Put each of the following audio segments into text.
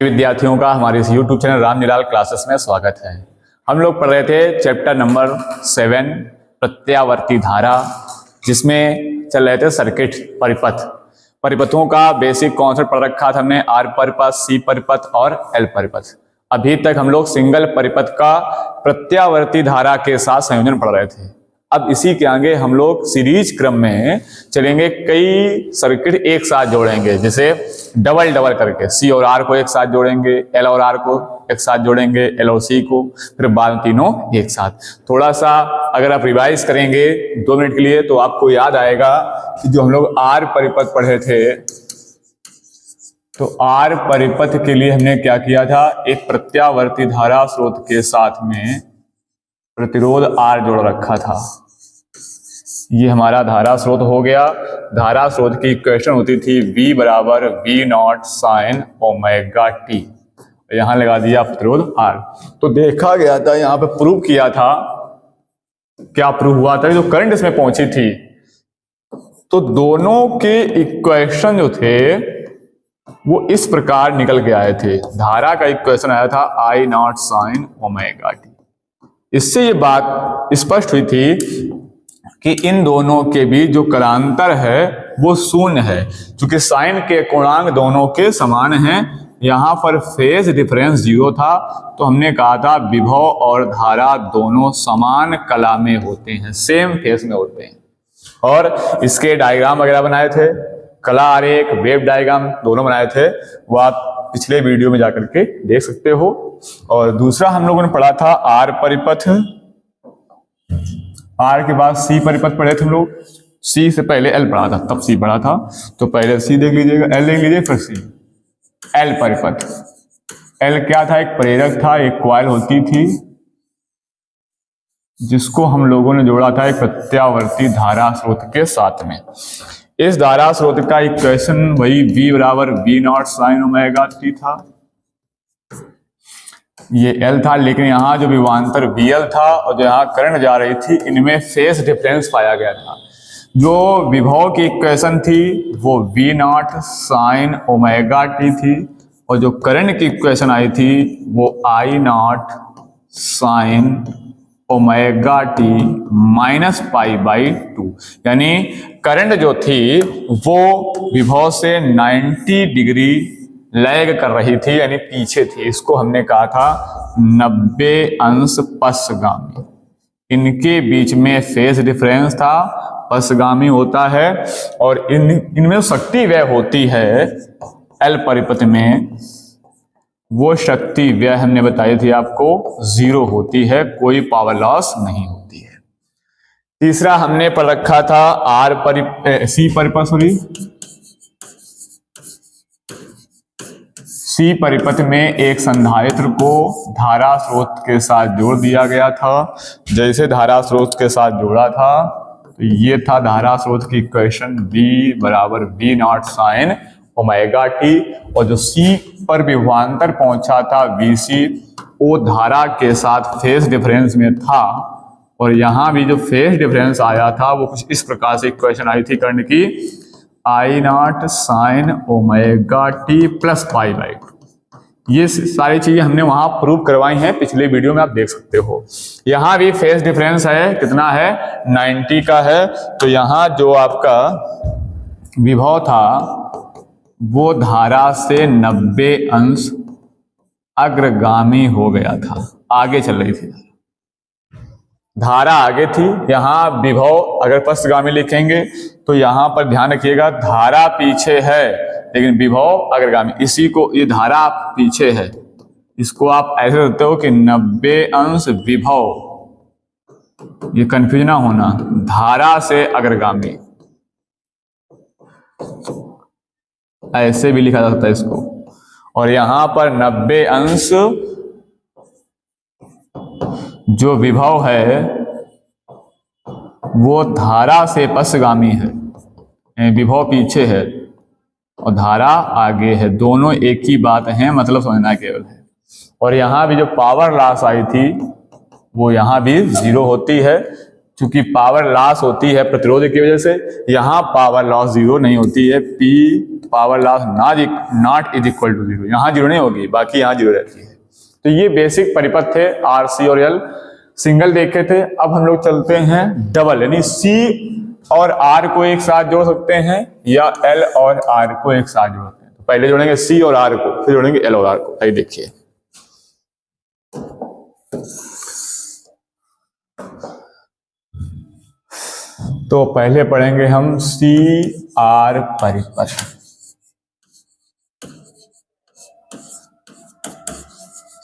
विद्यार्थियों का हमारे इस YouTube चैनल रामनीलाल क्लासेस में स्वागत है। हम लोग पढ़ रहे थे चैप्टर नंबर 7 प्रत्यावर्ती धारा, जिसमें चल रहे थे सर्किट परिपथ। परिपथों का बेसिक कॉन्सेप्ट पढ़ रखा था हमने, आर परिपथ, सी परिपथ और एल परिपथ। अभी तक हम लोग सिंगल परिपथ का प्रत्यावर्ती धारा के साथ संयोजन पढ़ रहे थे। अब इसी के आगे हम लोग सीरीज क्रम में चलेंगे, कई सर्किट एक साथ जोड़ेंगे, जैसे डबल डबल करके सी और आर को एक साथ जोड़ेंगे, एल और आर को एक साथ जोड़ेंगे, एल और सी को, फिर बाद तीनों एक साथ। थोड़ा सा अगर आप रिवाइज करेंगे 2 मिनट के लिए तो आपको याद आएगा कि जो हम लोग आर परिपथ पढ़े थे, तो आर परिपथ के लिए हमने क्या किया था, एक प्रत्यावर्ती धारा स्रोत के साथ में प्रतिरोध आर जोड़ रखा था। ये हमारा धारा स्रोत हो गया। धारा स्रोत की इक्वेशन होती थी V बराबर V not sine omega T. यहां लगा दिया प्रतिरोध R। तो देखा गया था, यहां पे प्रूव किया था, क्या प्रूव हुआ था, जो करंट इसमें पहुंची थी, तो दोनों के इक्वेशन जो थे वो इस प्रकार निकल के आए थे। धारा का इक्वेशन आया था I not sine omega T. इससे ये बात स्पष्ट हुई थी कि इन दोनों के बीच जो कलांतर है वो शून्य है, क्योंकि साइन के कोणांक दोनों के समान हैं। यहां पर फेज डिफरेंस 0 था, तो हमने कहा था विभव और धारा दोनों समान कला में होते हैं, सेम फेज में होते हैं। और इसके डायग्राम वगैरह बनाए थे, कला आरेख, वेव डायग्राम दोनों बनाए थे, वो आप पिछले वीडियो में जाकर के देख सकते हो। और दूसरा हम लोगों ने पढ़ा था आर परिपथ। आर के बाद सी परिपथ पढ़े थे हम लोग। सी से पहले एल पढ़ा था, तब सी पढ़ा था, तो पहले सी देख लीजिएगा, एल देख लीजिए, फिर सी। एल परिपथ, एल क्या था, एक प्रेरक था, एक कॉइल होती थी, जिसको हम लोगों ने जोड़ा था एक प्रत्यावर्ती धारा स्रोत के साथ में। इस धारा स्रोत का इक्वेशन वही V बराबर V not sine omega T था। ये L था, लेकिन यहाँ जो विभवांतर VL था और जो यहाँ करंट जा रही थी, इनमें फेज डिफरेंस पाया गया था। जो विभव की इक्वेशन थी वो V not sine omega T थी, और जो करंट की इक्वेशन आई थी वो I not sine omega T minus pi by 2। यानी करंट जो थी वो विभव से 90 डिग्री लैग कर रही थी, यानी पीछे थी। इसको हमने कहा था 90 अंश पश्चगामी। इनके बीच में फेज डिफरेंस था, पश्चगामी होता है, और इनमें शक्ति व्यय होती है एल परिपथ में, वो शक्ति व्यय हमने बताई थी आपको 0 होती है, कोई पावर लॉस नहीं होती है। तीसरा हमने पढ़ रखा था सी परिपथ, सी परिपथ में एक संधारित्र को धारा स्रोत के साथ जोड़ दिया गया था। जैसे धारा स्रोत के साथ जोड़ा था, तो ये था धारा स्रोत की इक्वेशन V बराबर V not sine omega T, और जो सी पर विभवांतर पहुंचा था VC, वो धारा के साथ फेज डिफरेंस में था। और यहां भी जो फेज डिफरेंस आया था वो कुछ इस प्रकार से इक्वेशन आई थी करंट की, I not sine omega T plus pi by 2। ये सारी चीजें हमने वहां प्रूव करवाई हैं, पिछले वीडियो में आप देख सकते हो। यहां भी फेज डिफरेंस है, कितना है, 90 का है। तो यहां जो आपका विभव था वो धारा से 90 अंश अग्रगामी हो गया था, आगे चल रही थी, धारा आगे थी। यहां विभव अगर पश्चगामी लिखेंगे तो यहां पर ध्यान रखिएगा, धारा पीछे है लेकिन विभव अग्रगामी। इसी को, ये धारा पीछे है, इसको आप ऐसे लिखते हो कि 90 अंश विभव, ये कंफ्यूज ना होना, धारा से अग्रगामी, ऐसे भी लिखा जा सकता है इसको। और यहां पर 90 अंश जो विभव है वो धारा से पश्चगामी है, विभव पीछे है और धारा आगे है, दोनों एक ही बात है, मतलब समझना केवल है। और यहां भी जो पावर लॉस आई थी वो यहां भी 0 होती है, क्योंकि पावर लॉस होती है प्रतिरोध की वजह से। यहां पावर लॉस 0 नहीं होती है, P power loss not is equal to 0, यहाँ 0 नहीं होगी, बाकी यहाँ 0 रहती है। तो ये बेसिक परिपथ थे आर सी और एल। सिंगल देखे थे, अब हम लोग चलते हैं डबल, यानी सी और आर को एक साथ जोड़ सकते हैं या एल और आर को एक साथ जोड़ सकते हैं। तो पहले जोड़ेंगे सी और आर को, फिर जोड़ेंगे एल और आर को। आइए देखिए, तो पहले पढ़ेंगे हम सी आर परिपथ।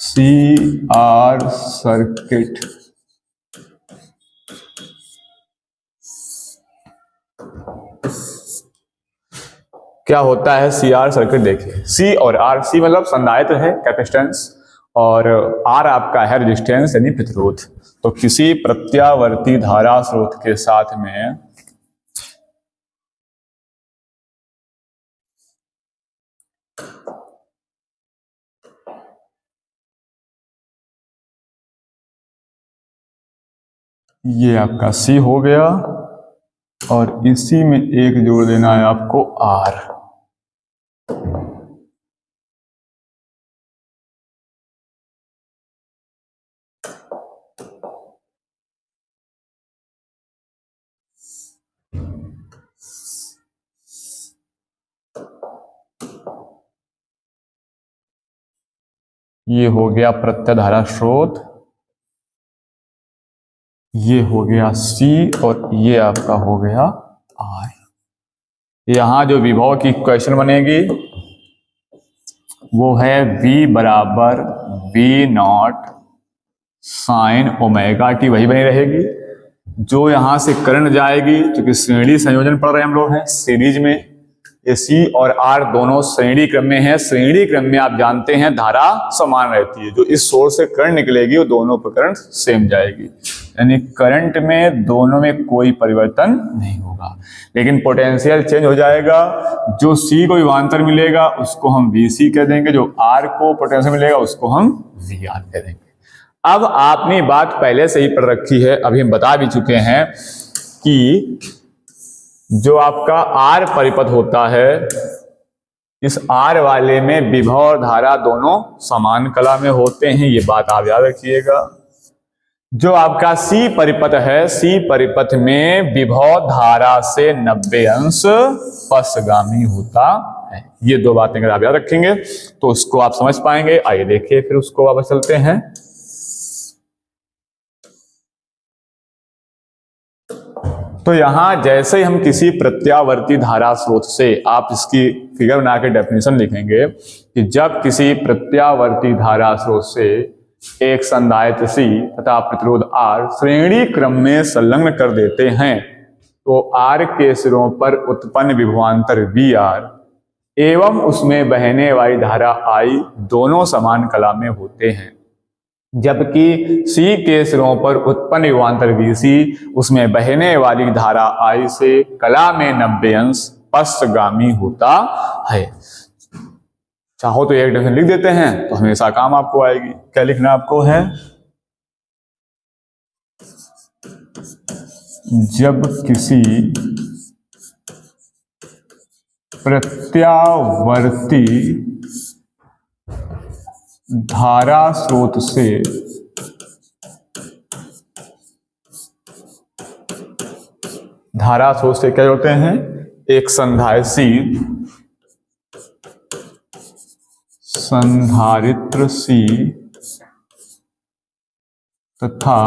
C R circuit. क्या होता है सी आर सर्किट? देखिए, सी और आर, सी मतलब संधारित्र है, कैपेसिटेंस, और आर आपका है रेजिस्टेंस यानी प्रतिरोध। तो किसी प्रत्यावर्ती धारा स्रोत के साथ में ये आपका सी हो गया, और इसी में एक जोड़ देना है आपको आर। ये हो गया प्रत्याधारा स्रोत, ये हो गया सी, और ये आपका हो गया आर। यहां जो विभव की इक्वेशन बनेगी वो है V बराबर V not sine omega T, वही बनी रहेगी। जो यहां से करंट जाएगी, क्योंकि श्रेणी संयोजन पढ़ रहे हैं हम लोग हैं सीरीज में, ये सी और आर दोनों श्रेणी क्रम में है। श्रेणी क्रम में आप जानते हैं धारा समान रहती है, जो इस सोर्स से करंट निकलेगी वो दोनों पर करंट सेम जाएगी, यानी करंट में दोनों में कोई परिवर्तन नहीं होगा, लेकिन पोटेंशियल चेंज हो जाएगा। जो सी को विभवांतर मिलेगा उसको हम VC कह देंगे, जो आर को पोटेंशियल मिलेगा उसको हम VR कह देंगे। अब आपने बात पहले से ही पढ़ रखी है, अभी हम बता भी चुके हैं कि जो आपका आर परिपथ होता है, इस आर वाले में विभव और धारा दोनों समान कला में होते हैं, ये बात आप याद रखिएगा। जो आपका सी परिपथ है, सी परिपथ में विभव धारा से 90 अंश पश्चगामी होता है। ये दो बातें अगर आप याद रखेंगे तो उसको आप समझ पाएंगे। आइए देखिए, फिर उसको वापस चलते हैं। तो यहां जैसे ही हम किसी प्रत्यावर्ती धारा स्रोत से, आप इसकी फिगर बना के डेफिनेशन लिखेंगे कि जब किसी प्रत्यावर्ती धारा स्रोत से एक संधारित्र C तथा प्रतिरोध R श्रेणी क्रम में संलग्न कर देते हैं, तो R के सिरों पर उत्पन्न विभवांतर VR एवं उसमें बहने वाली धारा I दोनों समान कला में होते हैं, जबकि C के सिरों पर उत्पन्न विभवांतर VC उसमें बहने वाली धारा I से कला में 90 अंश पश्चगामी होता है। चाहो तो एक डेफिनेशन लिख देते हैं तो हमेशा काम आपको आएगी। क्या लिखना आपको है? जब किसी प्रत्यावर्ती धारा स्रोत से क्या जोड़ते हैं? एक संधारित्र C तथा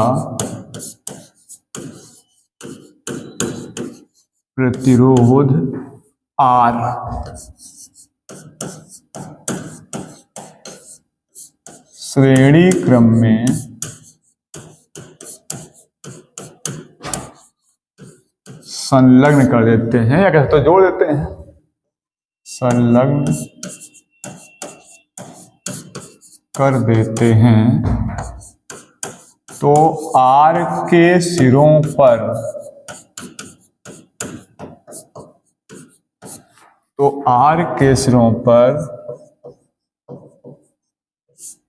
प्रतिरोध R श्रेणी क्रम में संलग्न कर देते हैं, या कहते तो जोड़ देते हैं, संलग्न कर देते हैं, तो R के सिरों पर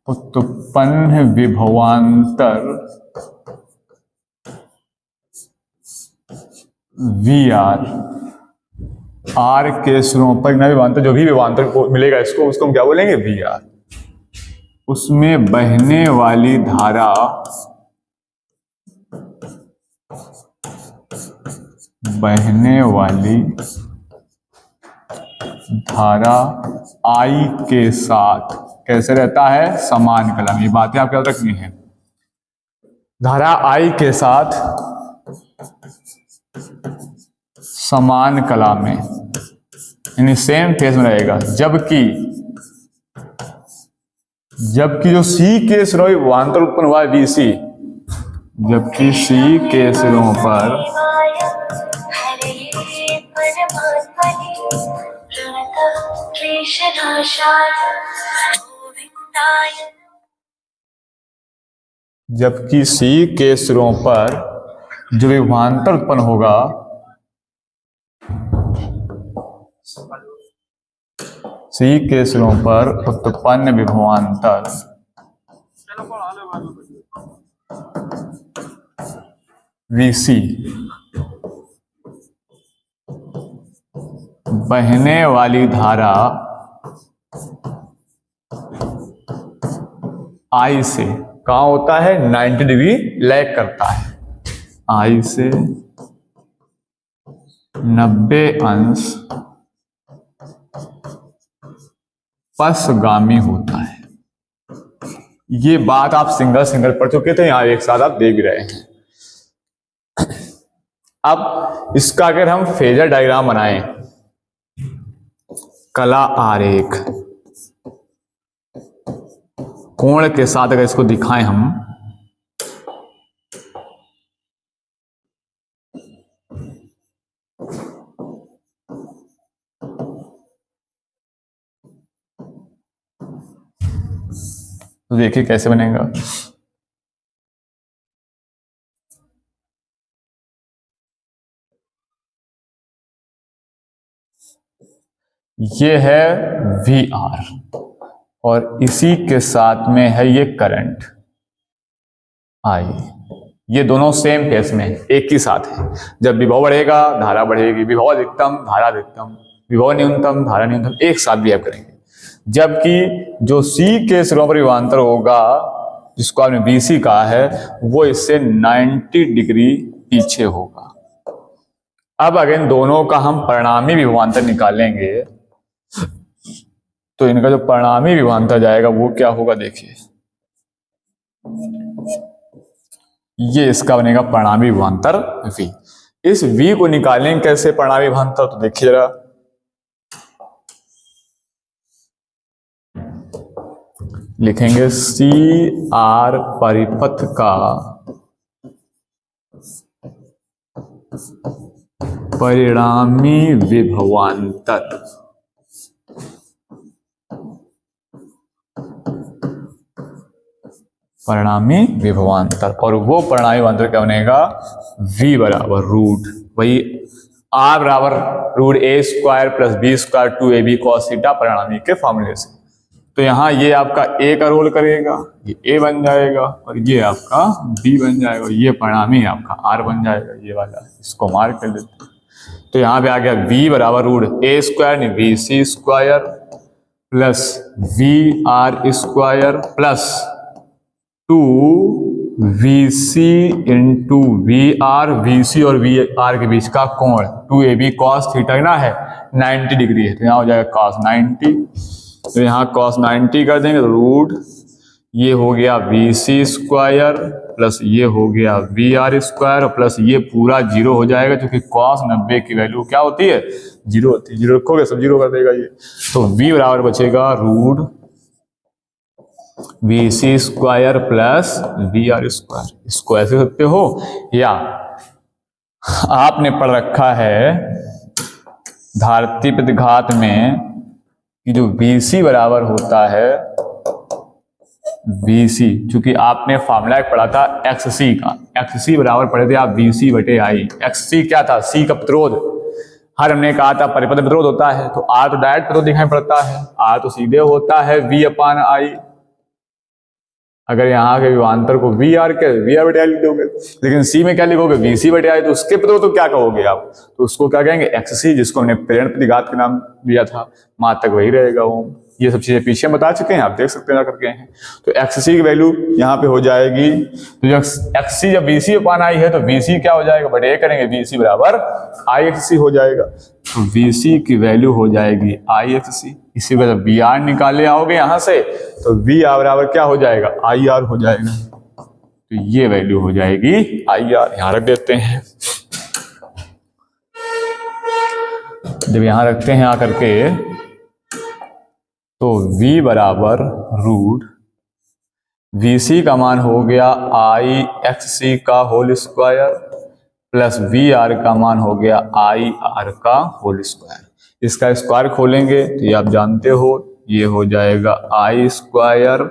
उत्पन्न विभवांतर VR आर के सिरों पर ना विभवांतर, जो भी विभवांतर को मिलेगा इसको, उसको हम क्या बोलेंगे, वी आर। उसमें बहने वाली धारा आई के साथ कैसे रहता है, समान कला में। ये बातें आपको याद रखनी है। धारा आई के साथ समान कला में, यानी सेम फेज में रहेगा। जबकि जो सी के सिरों विभवांतर उत्पन्न हुआ है बीसी, जबकि सी के सिरों पर जबकि सी के सिरों पर जो विभवांतर उत्पन्न होगा, सी के सिरों पर उत्पन्न विभवांतर वीसी बहने वाली धारा आई से कहाँ होता है, 90 डिग्री लैग करता है। आई से 90 अंश पश्चगामी होता है। ये बात आप सिंगल पढ़ चुके थे, यहां एक साथ आप देख भी रहे हैं। अब इसका अगर हम फेजर डायग्राम बनाएं, कला आरेख कोण के साथ अगर इसको दिखाएं हम, तो देखिए कैसे बनेगा। ये है वी आर और इसी के साथ में है ये करंट आई। ये दोनों सेम फेस में एक ही साथ है। जब विभव बढ़ेगा धारा बढ़ेगी, विभव अधिकतम धारा अधिकतम, विभव न्यूनतम धारा न्यूनतम, एक साथ बिहेव करेंगे। जबकि जो सी के सिरों पर विभवांतर होगा, जिसको आपने बीसी कहा है, वो इससे 90 डिग्री पीछे होगा। अब अगर इन दोनों का हम परिणामी विभवांतर निकालेंगे तो इनका जो परिणामी विभवांतर जाएगा वो क्या होगा, देखिए ये इसका बनेगा परिणामी विभवांतर V। इस V को निकालेंगे कैसे परिणामी विभवांतर, तो देखिए जरा, लिखेंगे CR परिपथ का परिणामी विभवांतर, परिणामी विभवांतर, और वो परिणामी विभवांतर क्या बनेगा, V बराबर रूट, वही R बराबर root A square plus B square 2AB cos theta परिणामी के फॉर्मूले से। तो यहाँ ये आपका A का रोल करेगा, ये A बन जाएगा, और ये आपका B बन जाएगा, और ये परिणामी आपका R बन जाएगा, ये वाला, इसको मार्क कर देते हैं। तो यहाँ पे आ गया V बराबर रूट A स्क्वायर नहीं BC square plus VR square plus 2VC into VR, VC और VR के बीच का कोण 2AB cos थीटा ना है 90 डिग्री है, तो यहाँ हो जाएगा cos 90। तो यहाँ cos 90 कर देंगे तो रूट ये हो गया VC स्क्वायर प्लस ये हो गया VR स्क्वायर प्लस ये पूरा जीरो हो जाएगा, क्योंकि cos 90 की वैल्यू क्या होती है, जीरो होती है। जीरो रखोगे सब जीरो कर देगा ये। तो V बराबर बचेगा root VC square plus VR square. इसको ऐसे सकते हो, या आपने पढ़ रखा है धारती प्रतिघात में कि जो VC बराबर होता है VC, चूंकि आपने फॉर्मूला पढ़ा था XC का, XC बराबर पढ़े थे आप VC बटे I। XC क्या था, C का प्रतिरोध, हर हमने कहा था परिपथ प्रतिरोध होता है, तो R तो डायरेक्ट प्रतिरोध दिखाई पड़ता है, R तो सीधे होता है V अपान I। अगर यहाँ के विभवांतर को वी आर बटे आई लिखोगे, लेकिन सी में क्या लिखोगे वी सी बटे आई, तो उसके प्रतिरोध तो क्या कहोगे आप, तो उसको क्या कहेंगे एक्स सी, जिसको हमने प्रेरण प्रतिघात के नाम दिया था, मात्रक वही रहेगा ओम। ये सब चीजें पीछे बता चुके हैं, आप देख सकते हैं करके हैं। तो एक्स सी की वैल्यू यहाँ पे हो जाएगी, तो जब एक्स सी जब वी सी अपान आई है तो वी सी क्या हो जाएगा बटे करेंगे वी सी बराबर आई एक्स सी हो जाएगा। तो वी सी की वैल्यू हो जाएगी आई एक्स सी। इसी वजह वी आर निकाले आओगे यहाँ से, तो वी आर बराबर क्या हो जाएगा आई आर हो जाएगा। तो ये वैल्यू हो जाएगी आई आर, यहाँ रख देते हैं। जब यहाँ रखते हैं आकर के, तो v बराबर रूट वी सी का मान हो गया आई एक्स सी का whole square plus V R का मान हो गया आई आर का होल स्क्वायर। इसका स्क्वायर खोलेंगे तो ये आप जानते हो, ये हो जाएगा I square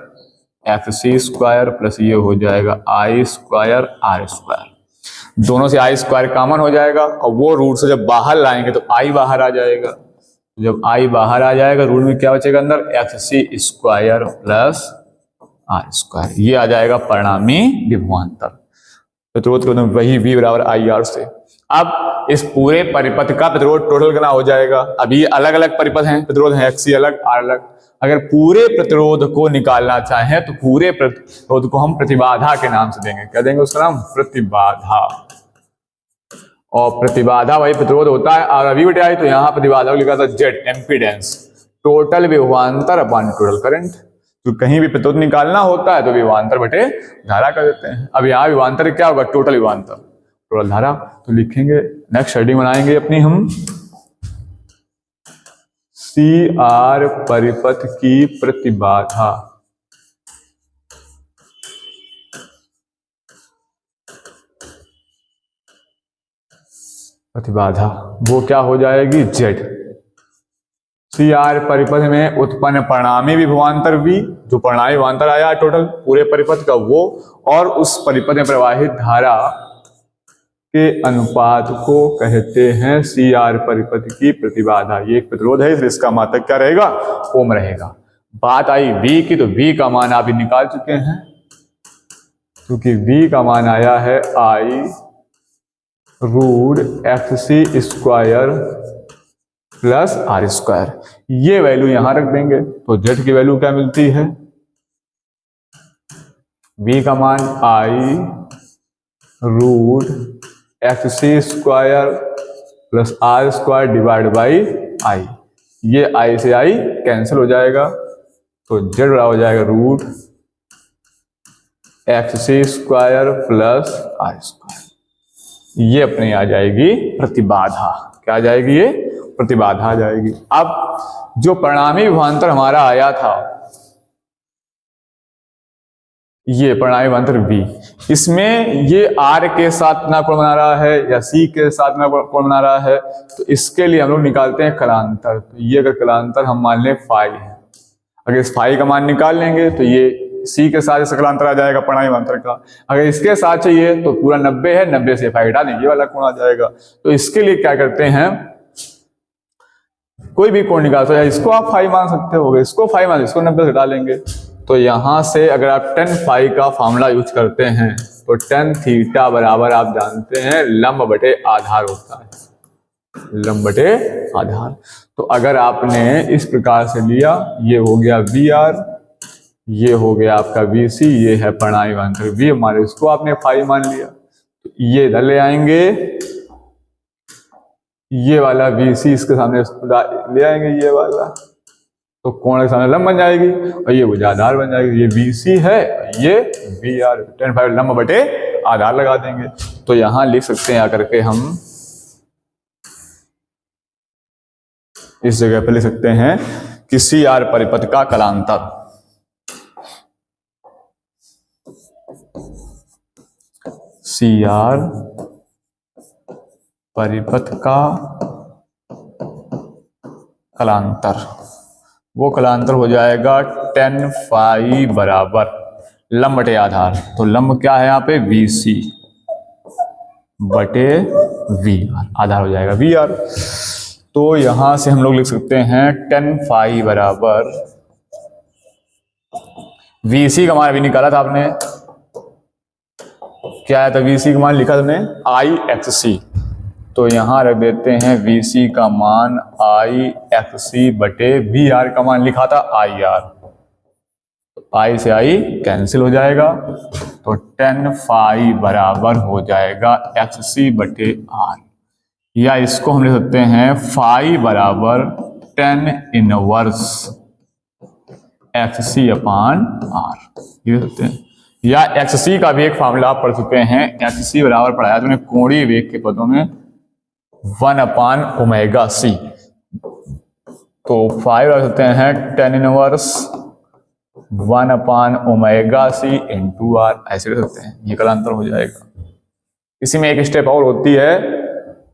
X C square plus ये हो जाएगा आई स्क्वायर आर स्क्वायर। दोनों से आई स्क्वायर कॉमन हो जाएगा और वो रूट से जब बाहर लाएंगे तो आई बाहर आ जाएगा। जब आई बाहर आ जाएगा रूट में क्या बचेगा अंदर X C square plus are square, ये आ जाएगा परिणामी विभवांतर। प्रतिरोध वही v बराबर आई आर से। अब इस पूरे परिपथ का प्रतिरोध टोटल कितना हो जाएगा, अभी अलग अलग परिपथ हैं, प्रतिरोध है एक्स सी अलग आर अलग। अगर पूरे प्रतिरोध को निकालना चाहें तो पूरे प्रतिरोध को हम प्रतिबाधा के नाम से देंगे। क्या देंगे उसका नाम, प्रतिबाधा। और प्रतिबाधा वही प्रतिरोध होता है, और अभी बटे आई तो यहाँ प्रतिबाधा को लिखा था जेड एम्पीडेंस, टोटल विभवांतर अपॉन टोटल करंट। तो कहीं भी प्रतिरोध निकालना होता है तो विभवांतर बटे धारा कर देते हैं। अब यहाँ विभवांतर क्या होगा, टोटल विभवांतर टोटल धारा। तो लिखेंगे नेक्स्ट हेडिंग बनाएंगे अपनी हम, सी आर परिपथ की प्रतिबाधा। प्रतिबाधा वो क्या हो जाएगी जेड। सी आर परिपथ में उत्पन्न परिणामी विभवांतर V, जो परिणामी विभवांतर आया टोटल पूरे परिपथ का वो, और उस परिपथ में प्रवाहित धारा के अनुपात को कहते हैं सी आर परिपथ की प्रतिबाधा। ये एक प्रतिरोध है, इसका मात्रक क्या रहेगा, ओम रहेगा। बात आई V की, तो V का मान आप निकाल चुके हैं, क्योंकि V का मान आया है I root x C square plus are square. ये वैल्यू यहां रख देंगे तो जेड की वैल्यू क्या मिलती है, v का मान I root x C square plus are square divide by I. ये आई से आई कैंसिल हो जाएगा, तो जेड बराबर हो जाएगा root x C square plus are square. ये अपने आ जाएगी प्रतिबाधा। क्या आ जाएगी, ये प्रतिबाधा आ जाएगी। अब जो परिणामी विभवांतर हमारा आया था, ये परिणामी विभवांतर V, इसमें ये R के साथ कितना कोण बना रहा है या C के साथ कितना कोण बना रहा है, तो इसके लिए हम लोग निकालते हैं कलांतर। तो ये अगर कलांतर हम मान लें फाई है, अगर इस फाई का मान निकाल लेंगे तो ये C के साथ सकलांतर आ जाएगा परिणामी विभवांतर का। अगर इसके साथ चाहिए तो पूरा 90 है, 90 से फाई हटा देंगे, ये वाला कोण आ जाएगा। तो इसके लिए क्या करते हैं, कोई भी कोण निकाल सकते हैं, इसको आप फाई मान सकते हो, इसको फाई मान, इसको 90 से हटा लेंगे। तो यहां से अगर आप tan फाई का फॉर्मूला यूज करते हैं तो tan थीटा बराबर आप जानते हैं लंब बटे आधार होता है, लंब बटे आधार। तो अगर आपने इस प्रकार से लिया, ये हो गया वी आर, ये हो गया आपका वी सी, ये है परिणामी विभवांतर V हमारे, इसको आपने फाई मान लिया। तो ये इधर ले आएंगे, ये वाला वी सी इसके सामने ले आएंगे, ये वाला, तो कोण के सामने लंब बन जाएगी और ये भुजा आधार बन जाएगी। ये वी सी है, ये वी आर, tan फाई लंब बटे आधार लगा देंगे। तो यहां लिख सकते हैं आकर के हम इस जगह पे लिख सकते हैं कि सी आर परिपथ का कलांतर, सी आर परिपथ का कलांतर, वो कलांतर हो जाएगा tan फाई बराबर लंब बटे आधार। तो लंब क्या है यहाँ पे, वी सी बटे वी आर, आधार हो जाएगा वी आर। तो यहां से हम लोग लिख सकते हैं tan फाई बराबर VC का मान अभी निकाला था आपने, क्या है? तो VC का मान लिखा तुमने IXC, तो यहां रख देते हैं VC का मान IXC बटे VR का मान लिखा था IR, I से I कैंसिल हो जाएगा, तो 10 फाई बराबर हो जाएगा XC बटे R, या इसको हम लिख सकते हैं फाई बराबर 10 इनवर्स XC अपान R, ये लिख सकते हैं। या XC का भी एक फार्मूला आप पढ़ चुके हैं, XC बराबर पढ़ाया तुमने कोणीय वेग के पदों में 1 अपान ओमेगा C, तो 5 रख सकते हैं 10 inverse 1 upon omega C into R, ऐसे रख सकते हैं, ये कलांतर हो जाएगा। इसी में एक स्टेप और होती है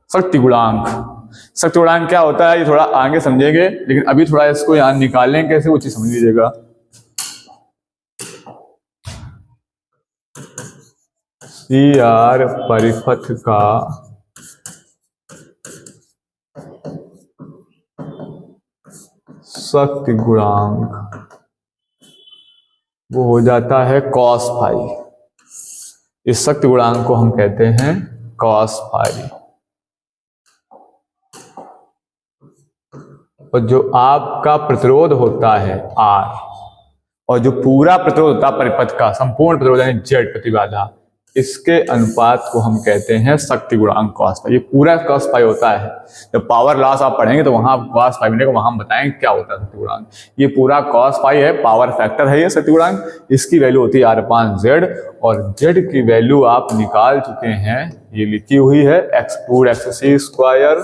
शक्ति गुणांक। शक्ति गुणांक क्या होता है ये थोड़ा आगे समझेंगे, लेकिन अभी थोड़ा इसको यहां निकालें कैसे वो चीज समझ लीजिएगा। CR परिपथ का शक्ति गुणांक वो हो जाता है cos फाई, इस शक्ति गुणांक को हम कहते हैं cos फाई। और जो आपका प्रतिरोध होता है R, और जो पूरा प्रतिरोध होता है परिपथ का संपूर्ण प्रतिरोध यानी Z प्रतिबाधा, इसके अनुपात को हम कहते हैं शक्ति गुणांक cos फाई। ये पूरा cos फाई होता है, जब पावर लॉस आप पढ़ेंगे तो वहां cos फाई मिलेगा, वहां हम बताएंगे क्या होता है शक्ति गुणांक। ये पूरा cos फाई है, पावर फैक्टर है ये शक्ति गुणांक, इसकी वैल्यू होती है R/Z, और Z की वैल्यू आप निकाल चुके हैं, ये लिखी हुई है x2 स्क्वायर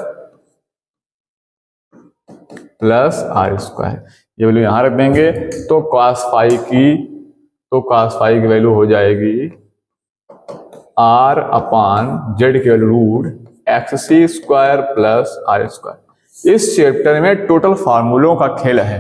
प्लस R², ये वैल्यू यहां रख देंगे, तो cos फाई की वैल्यू हो जाएगी R/Z की value root XC² plus R²। इस चैप्टर में टोटल फार्मूलों का खेल है,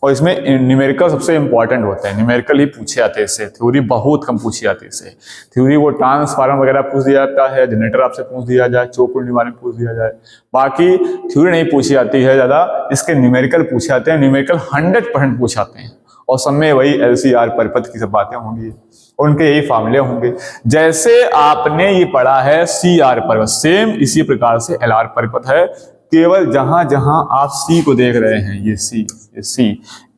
और इसमें न्यूमेरिकल सबसे इंपॉर्टेंट होता है, न्यूमेरिकल ही पूछे जाते हैं इससे, थ्योरी बहुत कम पूछी जाती है इससे। थ्योरी वो ट्रांसफार्मर वगैरह पूछ दिया जाता है, जनरेटर आपसे पूछ दिया जाए, चौक कुंडली बारे में पूछ दिया जाए, बाकी थ्योरी नहीं पूछी जाती है ज्यादा, इसके न्यूमेरिकल पूछे जाते हैं, न्यूमेरिकल 100% पूछ जाते हैं, और सब में वही LCR परिपथ की सब बातें होंगी, उनके यही फार्मूले होंगे। जैसे आपने ये पढ़ा है CR परिपथ, सेम इसी प्रकार से LR परिपथ है, केवल जहां जहां आप C को देख रहे हैं, ये C,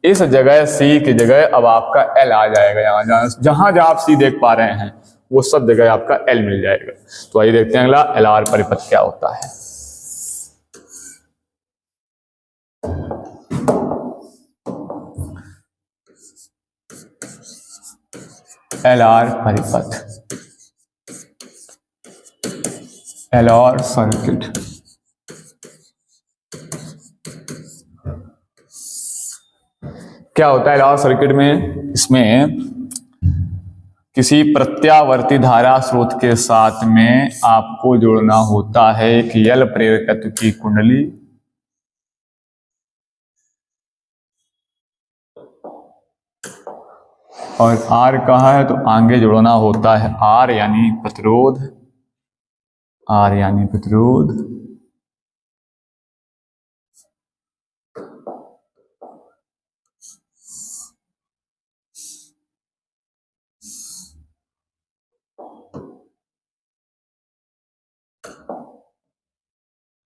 इस जगह C की जगह अब आपका L आ जाएगा, जहां जहां आप C देख पा रहे हैं वो सब जगह आपका L मिल जाएगा। तो आइए देखते हैं अगला LR परिपथ क्या होता है। LR परिपथ, LR सर्किट। क्या होता है LR सर्किट में? इसमें किसी प्रत्यावर्ती धारा स्रोत के साथ में आपको जोड़ना होता है एक L प्रेरकत्व की कुंडली, और R कहा है तो आगे जोड़ना होता है R यानी प्रतिरोध, R यानी प्रतिरोध,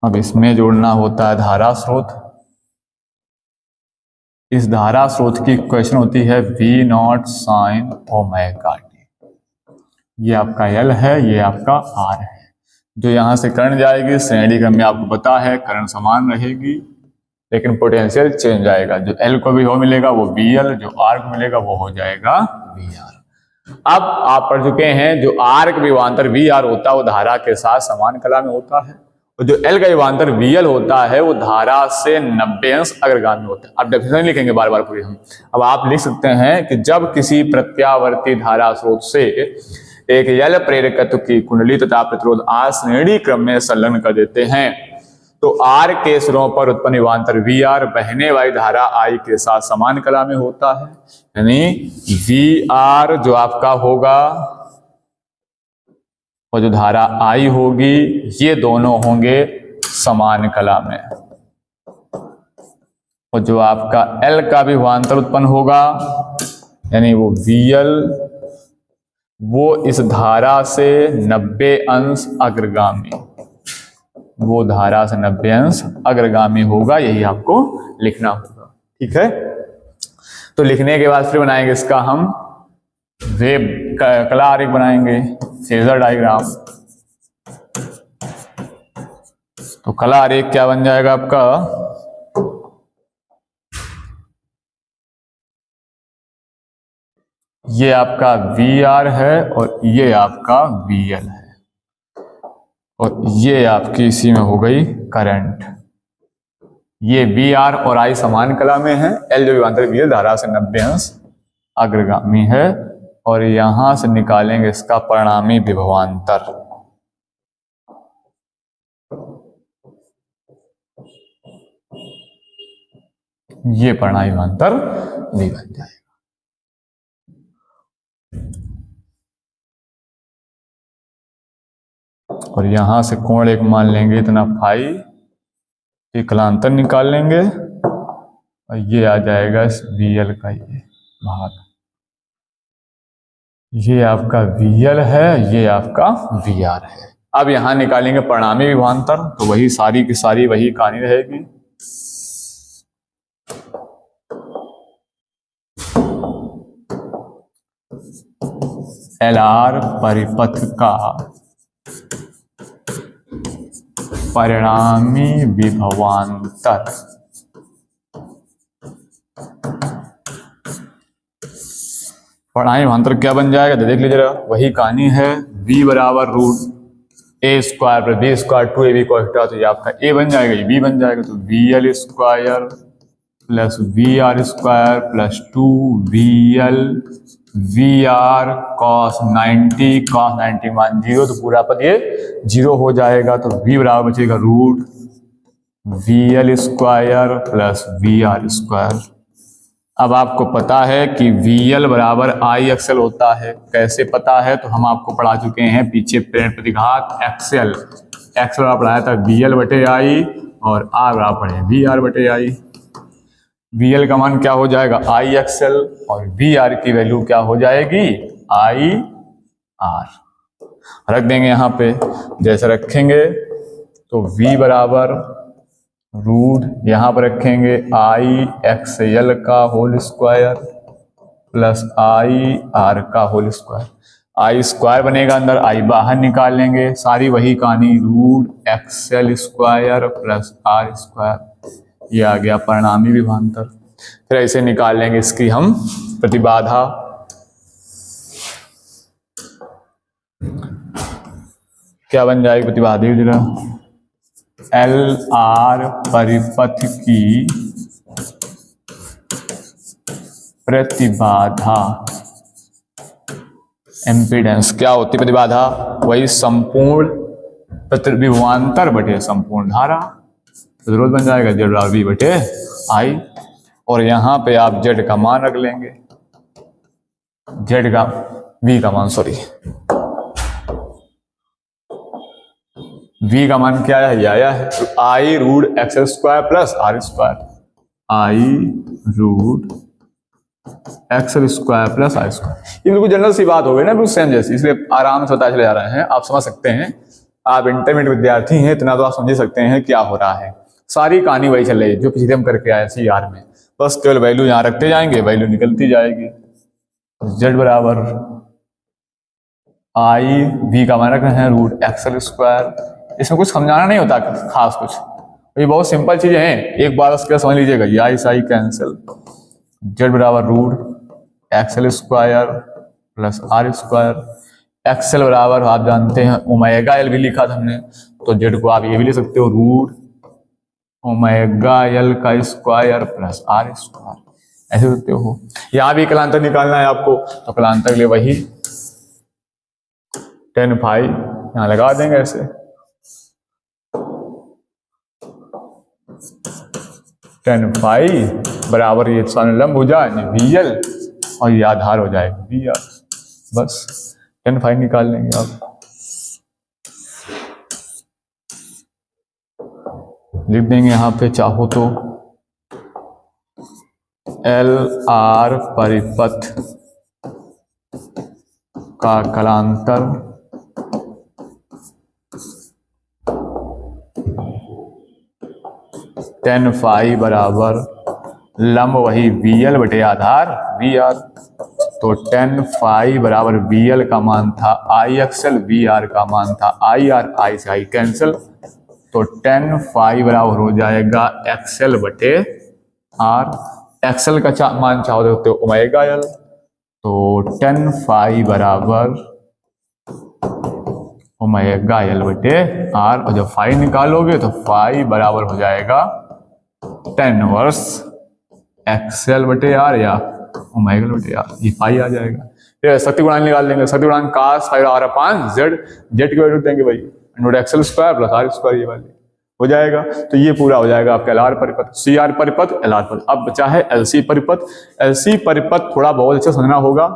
अब इसमें जोड़ना होता है धारा स्रोत। इस धारा स्रोत की इक्वेशन होती है V0 sin ओमेगा t, ये आपका L है, ये आपका R है। जो यहां से करंट जाएगी श्रेणी क्रम में आपको पता है करंट समान रहेगी, लेकिन पोटेंशियल चेंज आएगा, जो L को भी हो मिलेगा वो VL, जो R को मिलेगा वो हो जाएगा VR। अब आप पढ़ चुके हैं जो R का विभवांतर VR होता है वो धारा के साथ समान कला में होता है, और जो L का विभवांतर VL होता है वो धारा से 90 अंश अग्रगामी होता है। अब डेफिनेशन लिखेंगे बार बार पूरी हम। अब आप लिख सकते हैं कि जब किसी प्रत्यावर्ती धारा स्रोत से एक L प्रेरकत्व की कुंडली तथा प्रतिरोध R श्रेणी क्रम में संलग्न कर देते हैं, तो R के सिरों पर उत्पन्न विभवांतर VR बहने वाली धारा I के साथ समान कला में होता है, यानी VR जो आपका होगा और जो धारा I होगी ये दोनों होंगे समान कला में, और जो आपका L का विभवांतर उत्पन्न होगा यानी वो VL वो इस धारा से 90 अंश अग्रगामी, वो धारा से 90 अंश अग्रगामी होगा, यही आपको लिखना होगा। ठीक है, तो लिखने के बाद फिर बनाएंगे इसका हम वेव कला आरेख बनाएंगे, फेजर डायग्राम। तो कला आरेख क्या बन जाएगा आपका, ये आपका VR है और ये आपका VL है, और ये आपकी इसी में हो गई करंट। ये VR और I समान कला में है, L जो विभवांतर VL धारा से 90 अंश अग्रगामी है, और यहां से निकालेंगे इसका परिणामी विभवांतर। ये परिणामी विभवांतर V बन जाएगा। और यहां से कोण एक मान लेंगे इतना फाई, ये कलांतर निकाल लेंगे, और ये आ जाएगा इस VL का ये भाग। ये आपका VL है, ये आपका VR है। अब यहां निकालेंगे परिणामी विभवांतर, तो वही सारी की सारी वही कहानी रहेगी। LR परिपथ का परिणामी विभवांतर परिणामी विभवांतर क्या बन जाएगा, तो देख लीजिएगा, वही कहानी है। V बराबर root A square plus B square 2AB cos theta, तो ये आपका A बन जाएगा, ये B बन जाएगा, तो VL square plus VR square plus 2VL VR cos 90 मान 0, तो पूरा पद ये 0 हो जाएगा। तो V बराबर बचेगा root VL square plus VR square. अब आपको पता है कि VL बराबर IXL होता है। कैसे पता है, तो हम आपको पढ़ा चुके हैं पीछे प्रेरण प्रतिघात XL बराबर पढ़ाया था VL बटे I, और R बराबर पढ़े VR बटे I। VL का मान क्या हो जाएगा IXL, और VR की वैल्यू क्या हो जाएगी IR। रख देंगे यहाँ पे, जैसे रखेंगे तो V बराबर रूट यहाँ पर रखेंगे IXL का होल स्क्वायर प्लस IR का होल स्क्वायर। I स्क्वायर बनेगा अंदर, I बाहर निकाल लेंगे, सारी वही कहानी, root XL square plus R square. ये आ गया परिणामी विभवांतर। फिर ऐसे निकाल लेंगे इसकी हम प्रतिबाधा। क्या बन जाएगी प्रतिबाधा, जरा LR परिपथ की प्रतिबाधा, एम्पीडेंस क्या होती प्रतिबाधा, वही संपूर्ण विभवांतर बटे संपूर्ण धारा, जरूरत बन जाएगा Z बराबर V बटे I। और यहाँ पे आप Z का मान रख लेंगे, Z का V का मान, सॉरी V का मान क्या है, ये आया है, तो I root XL square plus R square, I root XL square plus R square. ये बिल्कुल जनरल सी बात हो गई ना, बिल्कुल सेम जैसी, इसलिए आराम से पता चले जा रहे हैं, आप समझ सकते हैं। आप इंटरमीडिएट विद्यार्थी हैं, इतना तो आप समझ सकते हैं क्या हो रहा है। सारी कहानी वही चल रही है जो पिछले हम करके आए CR में, बस केवल वैल्यू यहाँ रखते जाएंगे, वैल्यू निकलती जाएगी। Z बराबर I V का मान रख रहे हैं रूट XL स्क्वायर। इसमें कुछ समझाना नहीं होता खास कुछ, ये बहुत सिंपल चीजें हैं, एक बार उसके समझ लीजिएगा। ये I से I कैंसिल, Z बराबर root XL square plus R square. XL बराबर आप जानते हैं ओमेगा L भी लिखा था हमने, तो Z को आप ये भी लिख सकते हो रूट ओमेगा L का स्क्वायर प्लस R स्क्वायर, ऐसे सकते हो। यहाँ भी कलांतर निकालना है आपको, तो कलांतर के लिए वही tan फाई यहाँ लगा देंगे ऐसे, tan फाई बराबर ये लंब हो जाए VL, और ये आधार हो जाएगा VR, बस tan फाई निकाल लेंगे आप। लिख देंगे यहाँ पे चाहो तो LR परिपथ का कलांतर tan फाई बराबर लंब वही VL बटे आधार VR। तो tan फाई बराबर VL का मान था IXL, VR का मान था IR, I से I कैंसिल। तो tan फाई बराबर हो जाएगा XL बटे R। XL का मान चाहो तो ओमेगा L। तो tan फाई बराबर ओमेगा L बटे R। और जब फाई निकालोगे तो फाई बराबर हो जाएगा tan इनवर्स XL बटे R या ओमेगा L बटे R। ये फाई आ जाएगा। फिर शक्ति गुणांक निकाल लेंगे। शक्ति गुणांक cos फाई R अपान Z। Z की वैल्यू देंगे भाई note XL square plus R square, ये वाली हो जाएगा। तो ये पूरा हो जाएगा आपका LR परिपथ, CR परिपथ, LR परिपथ। अब बचा है LC परिपथ। LC परिपथ थोड़ा बहुत अच्छा समझना होगा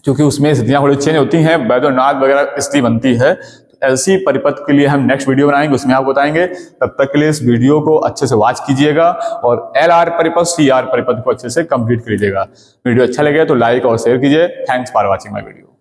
क्योंकि उसमें स्थितियां थोड़ी चेंज होती हैं, बैदोनाथ वगैरह स्थिति बनती है। तो LC परिपथ के लिए हम नेक्स्ट वीडियो बनाएंगे, उसमें आपको बताएंगे। तब तक के लिए इस वीडियो को अच्छे से वॉच कीजिएगा और LR परिपथ, CR परिपथ को अच्छे से कंप्लीट कीजिएगा। वीडियो अच्छा लगे तो लाइक और शेयर कीजिए। Thanks for watching my video.